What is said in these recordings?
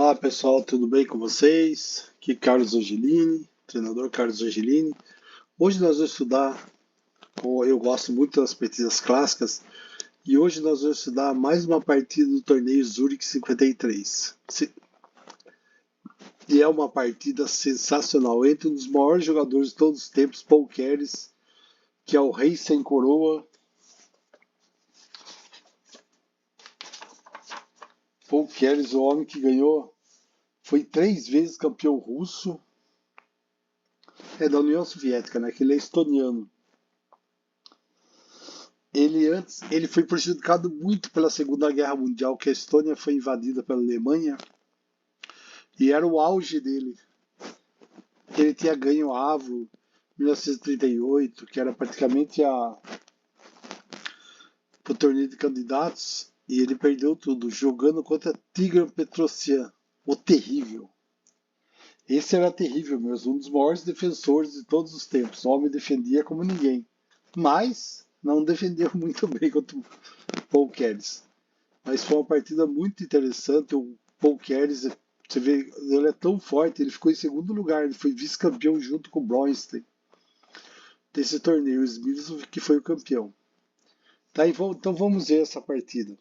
Olá pessoal, tudo bem com vocês? Aqui é Carlos Angelini, treinador Carlos Angelini. Hoje nós vamos estudar, eu gosto muito das partidas clássicas, e hoje nós vamos estudar mais uma partida do torneio Zurich 53. E é uma partida sensacional entre um dos maiores jogadores de todos os tempos, Paul Keres, que é o rei sem coroa. Paul Keres, o homem que ganhou, foi 3 vezes campeão russo. É da União Soviética, né? Que ele é estoniano. Ele foi prejudicado muito pela Segunda Guerra Mundial, que a Estônia foi invadida pela Alemanha, e era o auge dele. Ele tinha ganho a Avro em 1938, que era praticamente o torneio de candidatos, e ele perdeu tudo, jogando contra Tigran Petrosian, o terrível. Esse era terrível mesmo, um dos maiores defensores de todos os tempos. O homem defendia como ninguém, mas não defendeu muito bem contra o Paul Keres. Mas foi uma partida muito interessante. O Paul Keres, você vê, ele é tão forte, ele ficou em segundo lugar, ele foi vice-campeão junto com o Bronstein desse torneio, o Smith que foi o campeão. Tá, então vamos ver essa partida.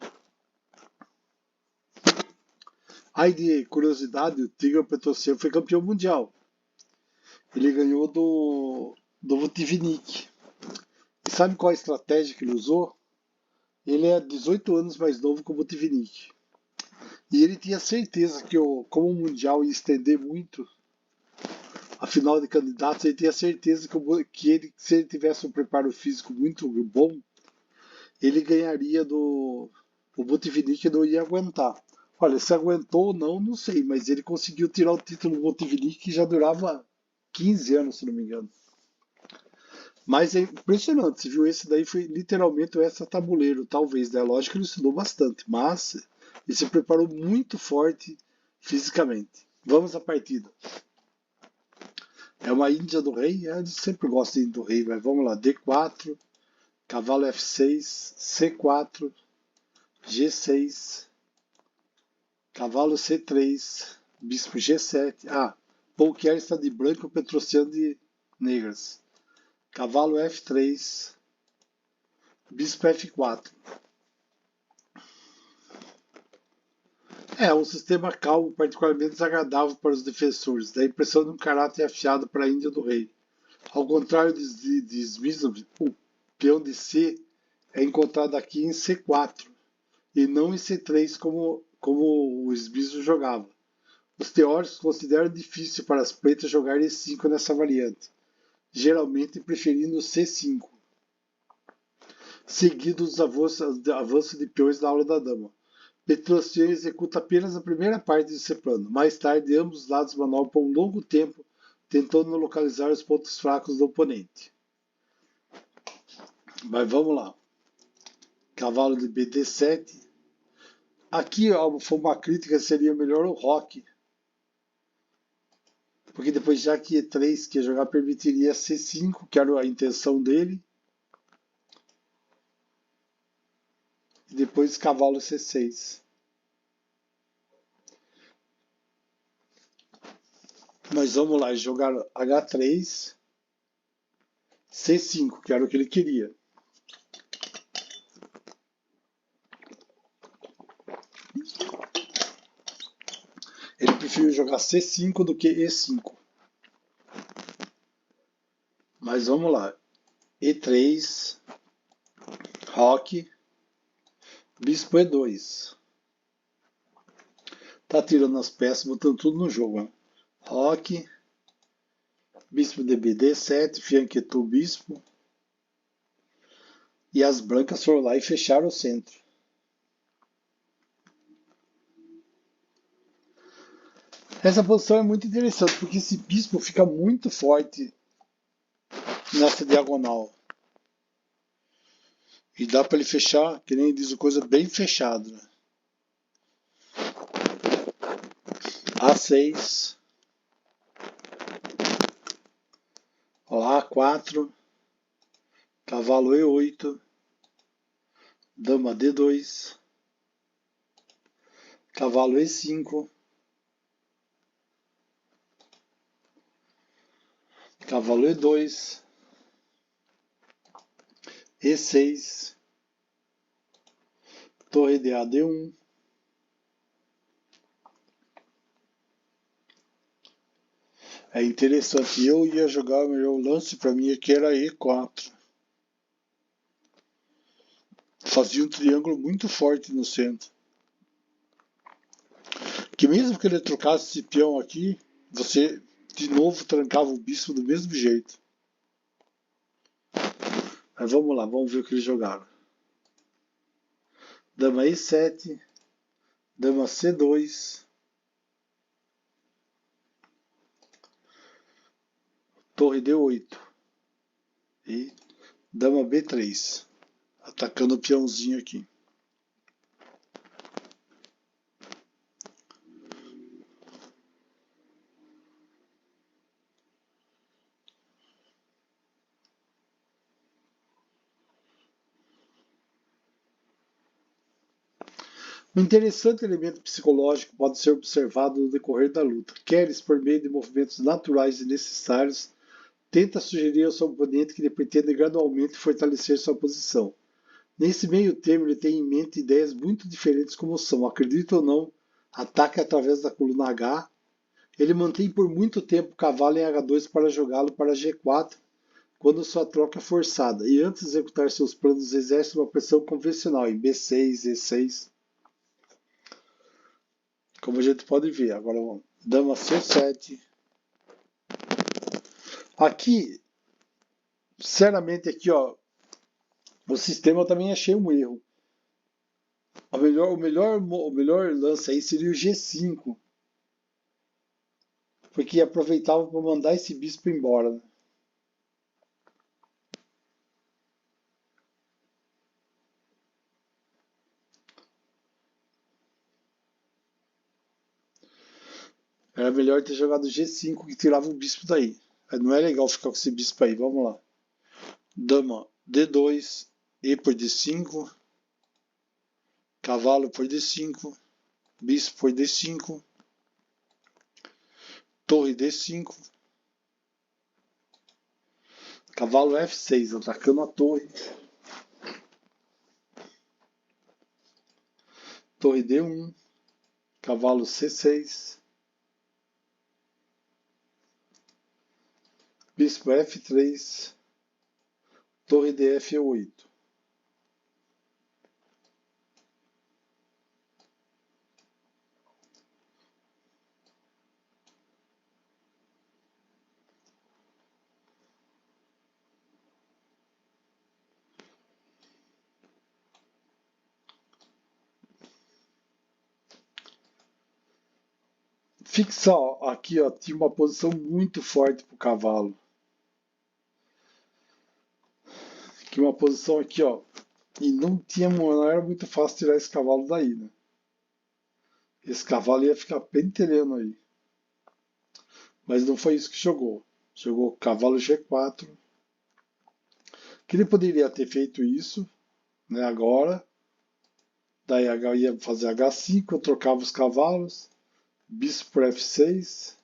Aí de curiosidade, o Tigran Petrosian foi campeão mundial. Ele ganhou do Vutivnik. E sabe qual a estratégia que ele usou? Ele é 18 anos mais novo que o Vutivnik. E ele tinha certeza que, como o Mundial ia estender muito a final de candidatos, ele tinha certeza que ele, se ele tivesse um preparo físico muito bom, ele ganharia do. O Vutivnik não ia aguentar. Olha, se aguentou ou não, não sei, mas ele conseguiu tirar o título do Vutivnik, que já durava 15 anos, se não me engano. Mas é impressionante, você viu? Esse daí foi literalmente o extra-tabuleiro, talvez, né? Lógico que ele estudou bastante, mas ele se preparou muito forte fisicamente. Vamos à partida. É uma Índia do rei, eu sempre gosto de Índia do rei, mas vamos lá. D4, cavalo F6, C4, G6, cavalo C3, bispo G7. Ah, Paul Keres está de branco, Petrosian de negras. Cavalo F3, bispo F4. É um sistema calmo, particularmente desagradável para os defensores, dá a impressão de um caráter afiado para a Índia do rei. Ao contrário de Smith, o peão de C é encontrado aqui em C4 e não em C3 como o Smith jogava. Os teóricos consideram difícil para as pretas jogar E5 nessa variante, geralmente preferindo C5, seguido dos avanços de peões na aula da dama. Petrosian executa apenas a primeira parte de seu plano. Mais tarde, ambos os lados manobram por um longo tempo, tentando localizar os pontos fracos do oponente. Mas vamos lá. Cavalo de BD7. Aqui foi uma crítica, seria melhor o roque. Porque depois, já que E3 que ia jogar, permitiria C5, que era a intenção dele. E depois cavalo C6. Mas vamos lá, jogar H3, C5, que era o que ele queria. Ele preferiu jogar C5 do que E5. Mas vamos lá. E3, roque, bispo E2. Tá tirando as peças, botando tudo no jogo. Né? Roque, bispo de BD7, fianquetou o bispo. E as brancas foram lá e fecharam o centro. Essa posição é muito interessante, porque esse bispo fica muito forte nessa diagonal. E dá para ele fechar, que nem diz o coisa, bem fechado. Né? A6. Ó, A4. Cavalo E8. Dama D2. Cavalo E5. Cavalo E2, E6, torre de AD1, é interessante, eu ia jogar o meu lance para mim aqui era E4. Fazia um triângulo muito forte no centro. Que mesmo que ele trocasse esse peão aqui, você de novo trancava o bispo do mesmo jeito. Mas vamos lá, vamos ver o que eles jogaram. Dama E7, Dama C2, Torre D8 e Dama B3, atacando o peãozinho aqui. Um interessante elemento psicológico pode ser observado no decorrer da luta. Keres, por meio de movimentos naturais e necessários, tenta sugerir ao seu oponente que ele pretende gradualmente fortalecer sua posição. Nesse meio termo, ele tem em mente ideias muito diferentes como são, acredita ou não, ataque através da coluna H. Ele mantém por muito tempo o cavalo em H2 para jogá-lo para G4 quando sua troca é forçada, e antes de executar seus planos exerce uma pressão convencional em B6, E6. Como a gente pode ver, agora Dama C7. Aqui, sinceramente, aqui, ó, o sistema eu também achei um erro. O melhor lance aí seria o G5. Porque aproveitava para mandar esse bispo embora. Né? Era melhor ter jogado G5 que tirava o bispo daí. Não é legal ficar com esse bispo aí. Vamos lá. Dama D2, E por D5, cavalo por D5, bispo por D5, torre D5, cavalo F6, atacando a torre, torre D1, cavalo C6, bispo F3, torre de F8. Fixar aqui, ó, tinha uma posição muito forte para o cavalo. Aqui uma posição aqui, ó, e não era muito fácil tirar esse cavalo daí, né? Esse cavalo ia ficar pentelhando aí. Mas não foi isso que jogou. Jogou cavalo G4. Que ele poderia ter feito isso, né, agora. Daí ia fazer H5, eu trocava os cavalos. Bispo por F6.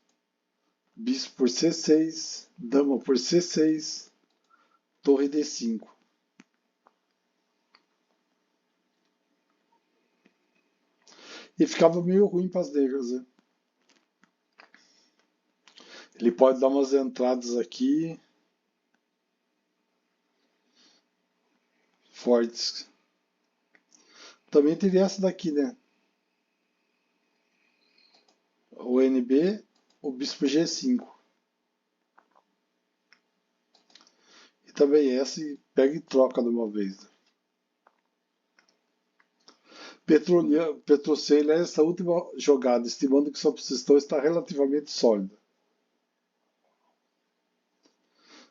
Bispo por C6. Dama por C6. Torre D5. E ficava meio ruim para as negras, né? Ele pode dar umas entradas aqui fortes. Também teria essa daqui, né? O NB, o bispo G5. E também essa e pega e troca de uma vez. Petrocelli essa última jogada, estimando que sua posição está relativamente sólida.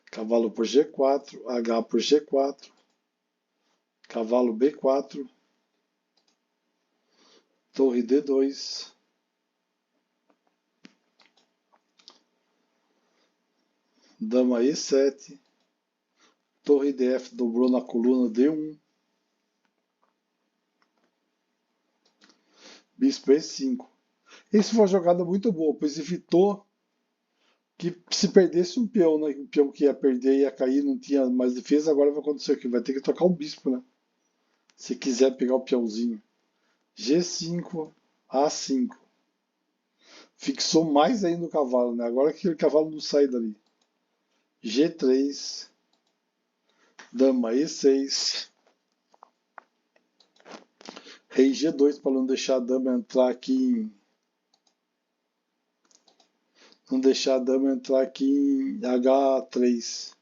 Cavalo por G4, H por G4, cavalo B4, torre D2, dama E7, torre DF dobrou na coluna D1, bispo E5. Isso foi uma jogada muito boa, pois evitou Que se perdesse um peão, né? O peão que ia perder ia cair, não tinha mais defesa, agora vai acontecer o quê? Vai ter que tocar o bispo, né? Se quiser pegar o peãozinho. G5, A5. Fixou mais ainda o cavalo, né? Agora que o cavalo não sai dali. G3, dama E6, rei G2 para não deixar a dama entrar aqui não deixar a dama entrar aqui em H3.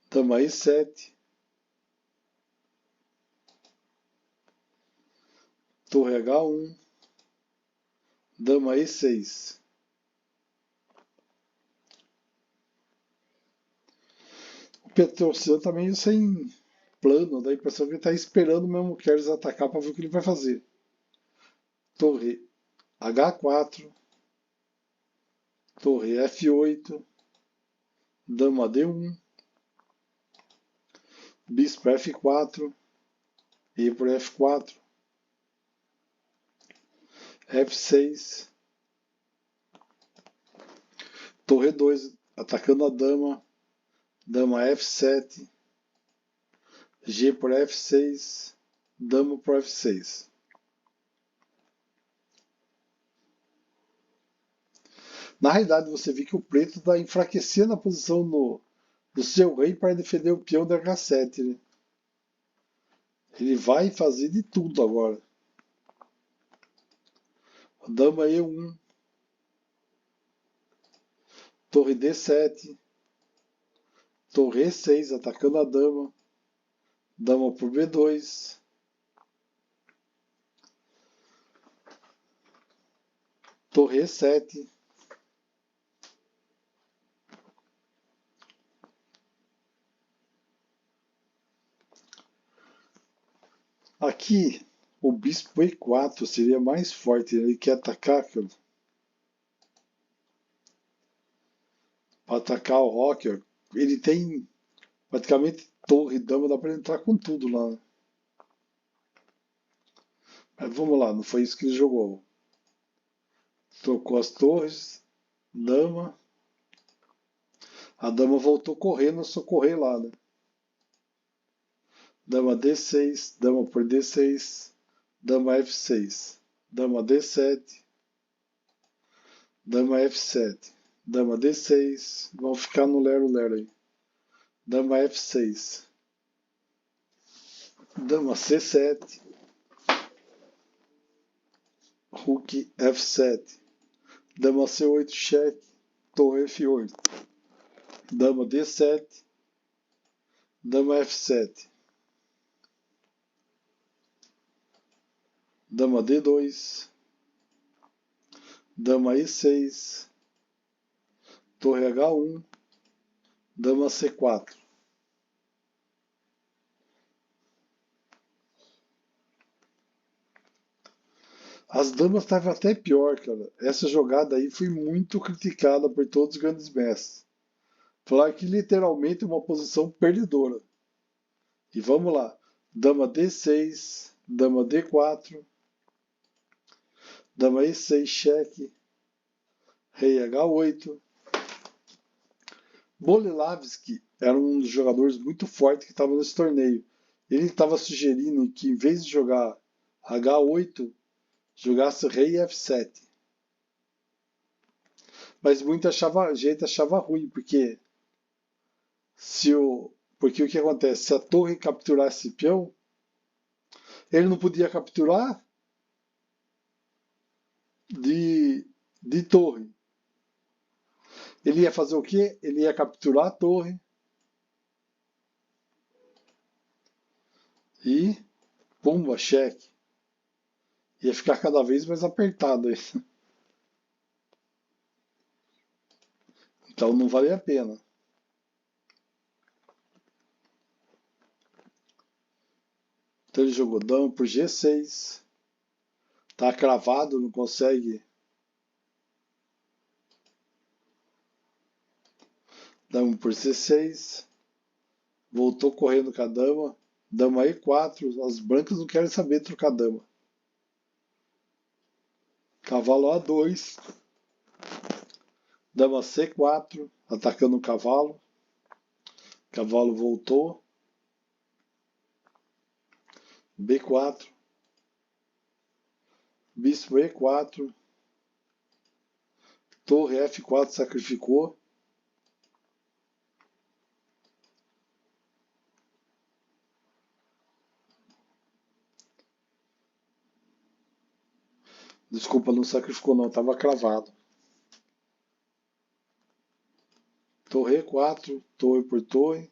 Dama E7, torre H1, dama E6. O Petrociano tá meio sem plano, dá a impressão que ele tá esperando mesmo o Keres atacar para ver o que ele vai fazer. Torre H4, torre F8, dama D1, bispo F4, rei por F4, F6, torre 2, atacando a dama, dama F7, G por F6, dama por F6. Na realidade, você vê que o preto está enfraquecendo a posição do seu rei para defender o peão da H7. Né? Ele vai fazer de tudo agora. Dama E1, torre D7, torre E6 atacando a dama, dama por B2, torre E7, aqui o bispo E4 seria mais forte, ele quer atacar para atacar o roque. Ele tem praticamente torre, dama, dá para entrar com tudo lá. Né? Mas vamos lá, não foi isso que ele jogou. Trocou as torres, dama. A dama voltou correndo a socorrer lá, né? Dama D6, dama por D6, dama F6, dama D7, dama F7, dama D6, vão ficar no lero-lero aí. Dama F6, dama C7, rook F7, dama C8 cheque, torre F8, dama D7, dama F7, dama D2, dama E6, torre H1, dama C4. As damas estavam até pior, cara. Essa jogada aí foi muito criticada por todos os grandes mestres. Falaram que literalmente é uma posição perdedora. E vamos lá. Dama D6, dama D4, dama E6 cheque, rei H8. Bolilavski era um dos jogadores muito fortes que estava nesse torneio. Ele estava sugerindo que em vez de jogar H8, jogasse rei F7. Mas muita gente achava ruim, porque porque o que acontece? Se a torre capturasse peão, ele não podia capturar de torre. Ele ia fazer o quê? Ele ia capturar a torre e pumba, cheque. Ia ficar cada vez mais apertado aí. Então não valia a pena. Então ele jogou dama por G6. Tá cravado, não consegue. Dama por C6. Voltou correndo com a dama. Dama E4. As brancas não querem saber trocar dama. Cavalo A2. Dama C4, atacando o cavalo. Cavalo voltou. B4. Bispo E4. Torre F4 sacrificou. Desculpa, não sacrificou não, estava cravado. Torre E4, torre por torre.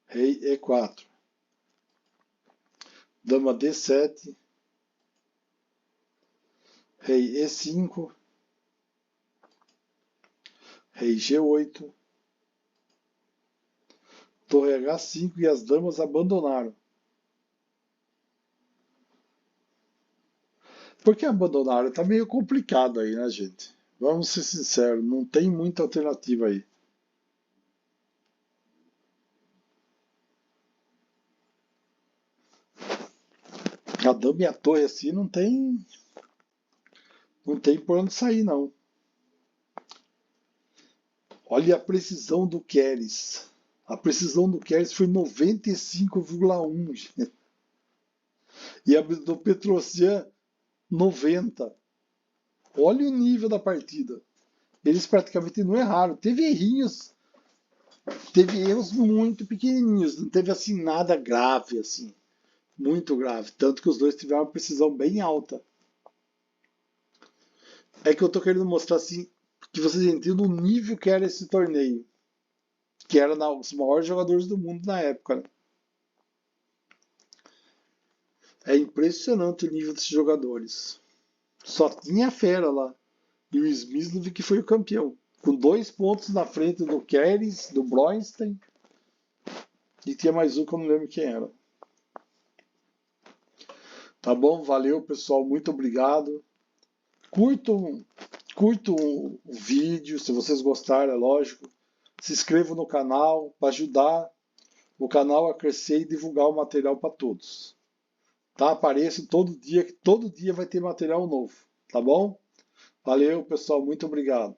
Rei E4. Dama D7. Rei E5. Rei G8. Torre H5 e as damas abandonaram. Por que abandonaram? Tá meio complicado aí, né, gente? Vamos ser sinceros, não tem muita alternativa aí. A dama e a torre assim não tem por onde sair, não. Olha a precisão do Keres. A precisão do Keres foi 95,1. E a do Petrosian, 90. Olha o nível da partida. Eles praticamente não erraram. Teve erros muito pequenininhos. Não teve assim nada grave, assim. Muito grave. Tanto que os dois tiveram uma precisão bem alta. É que eu tô querendo mostrar assim que vocês entendam o nível que era esse torneio. Que era os maiores jogadores do mundo na época. Né? É impressionante o nível desses jogadores. Só tinha a fera lá. E o Smyslov que foi o campeão. Com 2 pontos na frente do Keres, do Broinstein. E tinha mais um que eu não lembro quem era. Tá bom? Valeu, pessoal. Muito obrigado. Curtam o vídeo, se vocês gostarem, é lógico. Se inscrevam no canal para ajudar o canal a crescer e divulgar o material para todos. Tá? Apareça todo dia, que todo dia vai ter material novo. Tá bom? Valeu, pessoal. Muito obrigado.